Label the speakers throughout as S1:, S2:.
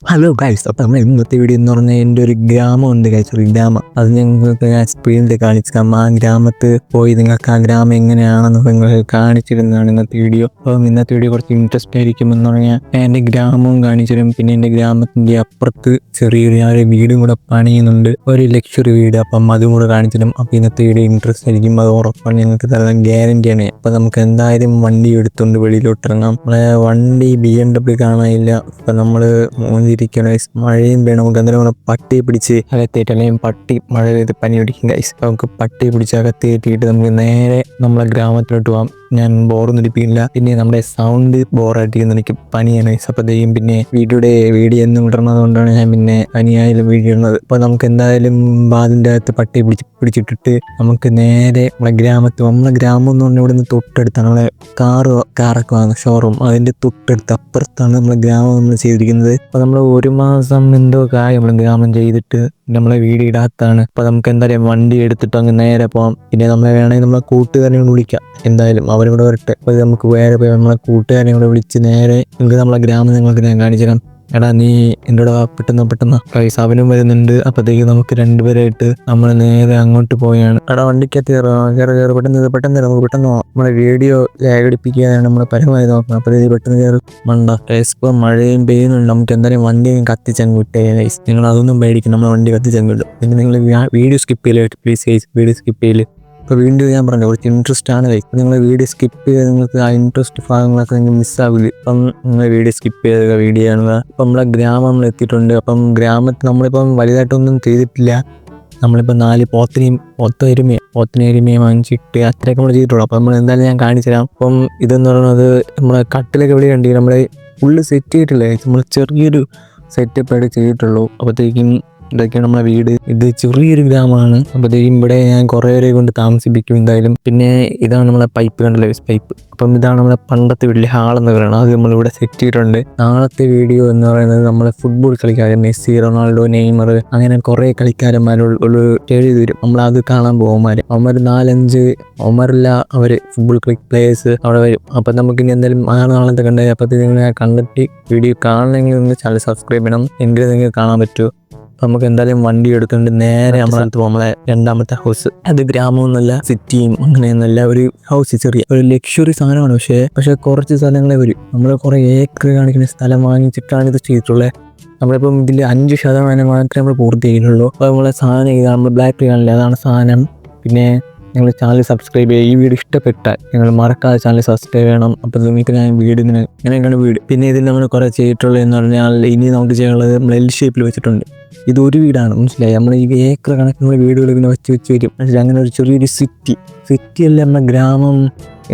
S1: Hello guys, അപ്പോൾ നമ്മൾ ഇന്നത്തെ വീഡിയോ എന്ന് പറഞ്ഞാൽ എൻ്റെ ഒരു ഗ്രാമമുണ്ട് ഗൈസ്, ഒരു ഗ്രാമം. അത് ഞങ്ങൾക്ക് ഞാൻ സ്ക്രീനിൽ കാണിച്ചാൽ ആ ഗ്രാമത്തിൽ പോയി നിങ്ങൾക്ക് ആ ഗ്രാമം എങ്ങനെയാണെന്ന് നിങ്ങൾ കാണിച്ചിരുന്നതാണ് ഇന്നത്തെ വീഡിയോ. അപ്പം ഇന്നത്തെ വീഡിയോ കുറച്ച് ഇൻട്രസ്റ്റ് ആയിരിക്കും എന്ന് പറഞ്ഞാൽ എൻ്റെ ഗ്രാമവും കാണിച്ചിരും. പിന്നെ എൻ്റെ ഗ്രാമത്തിൻ്റെ അപ്പുറത്ത് ചെറിയൊരു വീടും കൂടെ പണിയുന്നുണ്ട്, ഒരു ലക്ഷറി വീട്. അപ്പം അതും കൂടെ കാണിച്ചിരും. അപ്പോൾ ഇന്നത്തെ വീഡിയോ ഇൻട്രസ്റ്റ് ആയിരിക്കും, അത് ഉറപ്പാണ്, ഞങ്ങൾക്ക് തരാൻ ഗ്യാരണ്ടിയാണ്. അപ്പം നമുക്ക് എന്തായാലും വണ്ടി എടുത്തുകൊണ്ട് വെളിയിലോട്ട് ഇറങ്ങാം. നമ്മളെ വണ്ടി BMW കാണാനില്ല. അപ്പം നമ്മൾ ഇരിക്കണം ഗൈസ്. മഴയും വേണം. നമുക്ക് എന്തായാലും പട്ടിയെ പിടിച്ച് അകത്തേറ്റ്, അല്ലെങ്കിൽ പട്ടി മഴ പെയ്ത് പനി പിടിക്കും ഗൈസ്. നമുക്ക് പട്ടിയെ പിടിച്ച് അകത്തേറ്റിയിട്ട് നമുക്ക് നേരെ നമ്മളെ ഗ്രാമത്തിലോട്ട് പോകാം. ഞാൻ ബോറൊന്നും ഇരിപ്പിക്കില്ല. പിന്നെ നമ്മുടെ സൗണ്ട് ബോറായിട്ടിരിക്കുന്നു, എനിക്ക് പനിയാണ് ഗൈസ്. അപ്പോഴത്തേക്കും പിന്നെ വീഡിയോ എന്നും ഇടണത് കൊണ്ടാണ് ഞാൻ പിന്നെ പനിയായാലും വീഡിയോ ഇടുന്നത്. അപ്പോൾ നമുക്ക് എന്തായാലും അതിൻ്റെ അകത്ത് പട്ടിയെ പിടിച്ചിട്ടിട്ട് നമുക്ക് നേരെ നമ്മളെ ഗ്രാമത്തിൽ, നമ്മളെ ഗ്രാമം എന്ന് പറഞ്ഞാൽ ഇവിടെ നിന്ന് തൊട്ടടുത്താണ് നമ്മളെ കാറൊക്കെ വാങ്ങുന്ന ഷോറൂം. അതിൻ്റെ തൊട്ടടുത്ത് അപ്പുറത്താണ് നമ്മളെ ഗ്രാമം നമ്മൾ ചെയ്തിരിക്കുന്നത്. അപ്പോൾ നമ്മൾ 1 മാസം എന്തോ നമ്മൾ ഗ്രാമം ചെയ്തിട്ട് നമ്മളെ വീട് ഇടാത്താണ്. അപ്പോൾ നമുക്ക് എന്തായാലും വണ്ടി എടുത്തിട്ട് അങ്ങ് നേരെ പോകാം. പിന്നെ നമ്മളെ വേണമെങ്കിൽ നമ്മളെ കൂട്ടുകാരെ വിളിക്കാം, എന്തായാലും അവരിവിടെ വരട്ടെ. അപ്പോൾ നമുക്ക് വേറെ പോയി നമ്മളെ കൂട്ടുകാരെ കൂടെ വിളിച്ച് നേരെ നിങ്ങൾക്ക് നമ്മളെ ഗ്രാമം നിങ്ങൾക്ക് ഞാൻ കാണിച്ചു തരാം. എടാ നീ എൻ്റെ പെട്ടെന്ന് കൈസ് അവനും വരുന്നുണ്ട്. അപ്പോഴത്തേക്ക് നമുക്ക് രണ്ടുപേരായിട്ട് നമ്മൾ നേരെ അങ്ങോട്ട് പോവുകയാണ്. എടാ വണ്ടിക്കകത്ത് കയറി പെട്ടെന്ന് നമുക്ക് പെട്ടെന്ന് നമ്മളെ വീഡിയോ ലാഗടിപ്പിക്കാനാണ് നമ്മൾ പരമാവധി നോക്കുന്നത്. അപ്പോഴത്തേക്ക് പെട്ടെന്ന് കയറി മണ്ട. ഇപ്പോൾ മഴയും പെയ്യുന്നുണ്ട്, നമുക്ക് എന്തായാലും വണ്ടിയും കത്തിച്ചങ്ങ് വിട്ടേ ഗൈസ്. നിങ്ങൾ അതൊന്നും പേടിക്കും, നമ്മളെ വണ്ടി കത്തിച്ചങ്ങ് വിടും. പിന്നെ നിങ്ങൾ വീഡിയോ സ്കിപ്പ് ചെയ്യല് പ്ലീസ് ഗൈസ്, വീഡിയോ സ്കിപ്പ് ചെയ്യല്. ഇപ്പോൾ വീണ്ടും ഞാൻ പറഞ്ഞു കുറച്ച് ഇൻട്രസ്റ്റ് ആണ് ഗൈസ്. നിങ്ങൾ വീഡിയോ സ്കിപ്പ് ചെയ്ത് നിങ്ങൾക്ക് ആ ഇൻട്രസ്റ്റ് ഭാഗങ്ങളൊക്കെ നിങ്ങൾ മിസ്സാവില്ല. അപ്പം നിങ്ങൾ വീഡിയോ സ്കിപ്പ് ചെയ്ത് വീഡിയോ കാണുക. അപ്പം നമ്മളെ ഗ്രാമം നമ്മൾ എത്തിയിട്ടുണ്ട്. അപ്പം ഗ്രാമത്തിൽ നമ്മളിപ്പം വലുതായിട്ടൊന്നും ചെയ്തിട്ടില്ല. നമ്മളിപ്പോൾ 4 പോത്തിനെരുമയും വാങ്ങിച്ചിട്ട് അത്രയൊക്കെ നമ്മൾ ചെയ്തിട്ടുള്ളൂ. അപ്പം നമ്മൾ എന്തായാലും ഞാൻ കാണിച്ചു തരാം. അപ്പം ഇതെന്ന് പറയുന്നത് നമ്മളെ കട്ടിലൊക്കെ ഇവിടെ കണ്ടി നമ്മളെ ഫുള്ള് സെറ്റ് ചെയ്തിട്ടില്ല, നമ്മൾ ചെറിയൊരു സെറ്റപ്പ് ആയിട്ട് ചെയ്തിട്ടുള്ളൂ. അപ്പോഴത്തേക്കും ഇതൊക്കെയാണ് നമ്മളെ വീട്. ഇത് ചെറിയൊരു ഗ്രാമമാണ്. അപ്പോഴത്തേക്കും ഇവിടെ ഞാൻ കുറേ പേരെ കൊണ്ട് താമസിപ്പിക്കും എന്തായാലും. പിന്നെ ഇതാണ് നമ്മളെ പൈപ്പ്, കണ്ടല്ലോ പൈപ്പ്. അപ്പം ഇതാണ് നമ്മളെ പണ്ടത്തെ വീട്ടിലെ ഹാളെന്ന് പറയുന്നത്, അത് നമ്മളിവിടെ സെറ്റ് ചെയ്തിട്ടുണ്ട്. നാളത്തെ വീഡിയോ എന്ന് പറയുന്നത് നമ്മളെ ഫുട്ബോൾ കളിക്കാർ മെസ്സി, റൊണാൾഡോ, നെയ്മർ, അങ്ങനെ കുറേ കളിക്കാരന്മാരുള്ള സ്റ്റേജ് വരും. നമ്മളത് കാണാൻ പോകും. അവന്മാർ 4-5 അവന്മാരല്ല അവർ ഫുട്ബോൾ പ്ലേയേഴ്സ് അവിടെ വരും. അപ്പം നമുക്ക് ഇനി എന്തായാലും നാളത്തെ കണ്ടത്. അപ്പോഴത്തേക്ക് നിങ്ങൾ കണ്ടിട്ട് വീഡിയോ കാണണമെങ്കിൽ നിങ്ങൾ ചാനൽ സബ്സ്ക്രൈബ് ചെയ്യണം, എങ്കിലും നിങ്ങൾക്ക് കാണാൻ പറ്റൂ. നമുക്ക് എന്തായാലും വണ്ടി എടുത്തുകൊണ്ട് നേരെ നമ്മളെ രണ്ടാമത്തെ ഹൗസ്. അത് ഗ്രാമമൊന്നുമല്ല, സിറ്റിയും അങ്ങനെയൊന്നുമല്ല, ഒരു ഹൗസ്, ചെറിയ ഒരു ലക്ഷറി സാധനമാണ്. പക്ഷേ കുറച്ച് സ്ഥലങ്ങളെ വരും. നമ്മൾ കുറേ ഏക്കർ കാണിക്കുന്ന സ്ഥലം വാങ്ങിച്ചിട്ടാണ് ഇത് ചെയ്തിട്ടുള്ളത്. നമ്മളിപ്പം ഇതിൽ 5% മാത്രമേ നമ്മൾ പൂർത്തിയായിട്ടുള്ളൂ. അപ്പോൾ നമ്മളെ സാധനം ഇതാണ്, നമ്മൾ ബ്ലാക്ക് കാണില്ല, അതാണ് സാധനം. പിന്നെ നിങ്ങൾ ചാനൽ സബ്സ്ക്രൈബ് ചെയ്യുക. ഈ വീഡിയോ ഇഷ്ടപ്പെട്ടാൽ നിങ്ങൾ മറക്കാതെ ചാനൽ സബ്സ്ക്രൈബ് ചെയ്യണം. അപ്പോൾ നിങ്ങൾക്ക് ഞാൻ ഇങ്ങനെയൊക്കെയാണ് വീട്. പിന്നെ ഇതിൽ നമ്മൾ കുറേ ചെയ്തിട്ടുള്ളത് എന്ന് പറഞ്ഞാൽ ഇനി നമുക്ക് ചെയ്യാനുള്ളത് നമ്മൾ L ഷേപ്പിൽ വെച്ചിട്ടുണ്ട്. ഇതൊരു വീടാണ്, മനസ്സിലായി. നമ്മൾ ഈ ഏക്കർ കണക്കിനുള്ള വീടുകൾ ഇങ്ങനെ വെച്ച് വരും. പക്ഷേ അങ്ങനെ ഒരു ചെറിയൊരു സിറ്റിയല്ല, നമ്മുടെ ഗ്രാമം,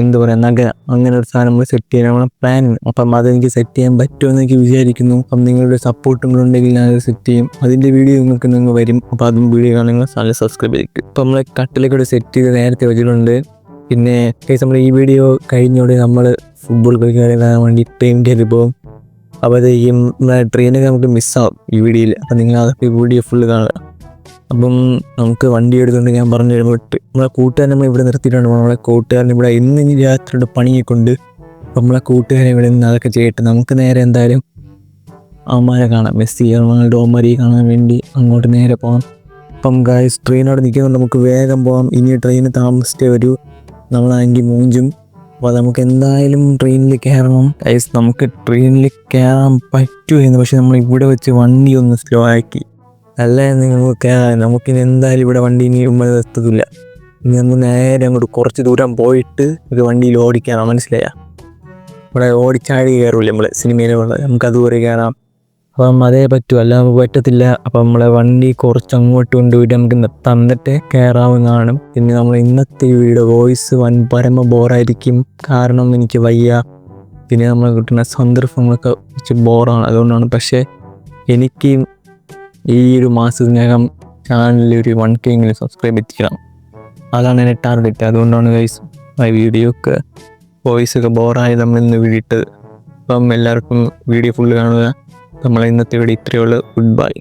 S1: എന്താ പറയുക, നഗരം, അങ്ങനെ ഒരു സാധനം നമ്മൾ സെറ്റ് ചെയ്യാൻ നമ്മളെ പ്ലാൻ. അപ്പം അതെനിക്ക് സെറ്റ് ചെയ്യാൻ പറ്റുമെന്ന് എനിക്ക് വിചാരിക്കുന്നു. അപ്പം നിങ്ങളുടെ സപ്പോർട്ടും കൂടെ ഉണ്ടെങ്കിൽ ഞാനത് സെറ്റ് ചെയ്യും. അതിൻ്റെ വീഡിയോ നിങ്ങൾ വരും. അപ്പോൾ അതും വീഡിയോ കാണാൻ നിങ്ങൾ ചാനൽ സബ്സ്ക്രൈബ് ചെയ്യും. അപ്പം നമ്മളെ കട്ടിലേക്കൂടെ സെറ്റ് ചെയ്ത് നേരത്തെ വെച്ചിട്ടുണ്ട്. പിന്നെ നമ്മൾ ഈ വീഡിയോ കഴിഞ്ഞോടെ നമ്മൾ ഫുട്ബോൾ കളിക്കാൻ വേണ്ടി ട്രെയിൻ കയറി പോകും. അപ്പോഴത്തേക്കും ട്രെയിനൊക്കെ നമുക്ക് മിസ്സാവും ഈ വീഡിയോയിൽ. അപ്പം നിങ്ങൾ അതൊക്കെ വീഡിയോ ഫുള്ള് കാണുക. അപ്പം നമുക്ക് വണ്ടി എടുത്തുകൊണ്ട് ഞാൻ പറഞ്ഞു തരുമ്പോൾ നമ്മളെ കൂട്ടുകാരൻ നമ്മൾ ഇവിടെ നിർത്തിയിട്ടുണ്ട്. നമ്മളെ കൂട്ടുകാരൻ ഇവിടെ ഇന്ന് രാത്രിയുടെ പണിയെ കൊണ്ട് നമ്മളെ കൂട്ടുകാരെ ഇവിടെ നിന്ന് അതൊക്കെ ചെയ്തിട്ട് നമുക്ക് നേരെ എന്തായാലും അവന്മാരെ കാണാം, മെസ്സി, റൊണാൾഡോ, അവന്മാരെ കാണാൻ വേണ്ടി അങ്ങോട്ട് നേരെ പോകാം. അപ്പം ഗായ്സ് ട്രെയിനോട് നിൽക്കുന്നുണ്ട്, നമുക്ക് വേഗം പോകാം. ഇനി ട്രെയിന് താമസിച്ചേ വരൂ, നമ്മളാണെങ്കിൽ മൂഞ്ചും. അപ്പോൾ നമുക്ക് എന്തായാലും ട്രെയിനിൽ കയറണം ഗൈസ്. നമുക്ക് ട്രെയിനിൽ കയറാൻ പറ്റുമായിരുന്നു, പക്ഷെ നമ്മൾ ഇവിടെ വെച്ച് വണ്ടി ഒന്ന് സ്ലോ ആക്കി. അല്ലേ നിങ്ങൾക്ക് കയറാൻ, നമുക്കിനി എന്തായാലും ഇവിടെ വണ്ടി ഇനി എത്തത്തില്ല. ഇനി നമ്മൾ നേരെ അങ്ങോട്ട് കുറച്ച് ദൂരം പോയിട്ട് ഒരു വണ്ടിയിൽ ഓടിക്കാനാണ്, മനസ്സിലായ? ഇവിടെ ഓടിച്ചാടി കയറില്ല നമ്മൾ സിനിമയിലുള്ള, നമുക്ക് അതുവരെ കയറാം. അപ്പം അതേ പറ്റൂ, അല്ല നമുക്ക് പറ്റത്തില്ല. അപ്പം നമ്മളെ വണ്ടി കുറച്ച് അങ്ങോട്ട് കൊണ്ടുപോയിട്ട് നമുക്ക് തന്നിട്ട് കയറാവുന്നതാണ്. പിന്നെ നമ്മൾ ഇന്നത്തെ വീഡിയോ വോയിസ് പരമ ബോറായിരിക്കും, കാരണം എനിക്ക് വയ്യ. പിന്നെ നമ്മൾ കിട്ടുന്ന സന്ദർഭങ്ങളൊക്കെ കുറച്ച് ബോറാണ്, അതുകൊണ്ടാണ്. പക്ഷേ എനിക്ക് ഈ ഒരു മാസത്തിനകം ചാനലിൽ ഒരു 1K സബ്സ്ക്രൈബ് എത്തിക്കണം, അതാണ് എൻ്റെ ടാർഗറ്റ്. അതുകൊണ്ടാണ് ഗൈസ് ആ വീഡിയോ ഒക്കെ വോയിസൊക്കെ ബോറായി നമ്മൾ ഇന്ന് വീഡിയോ ഇട്ടത്. അപ്പം എല്ലാവർക്കും വീഡിയോ ഫുള്ള് കാണുക. നമ്മളെ ഇന്നത്തെ വീഡിയോ ഇത്രയേ ഉള്ളൂ. Good bye.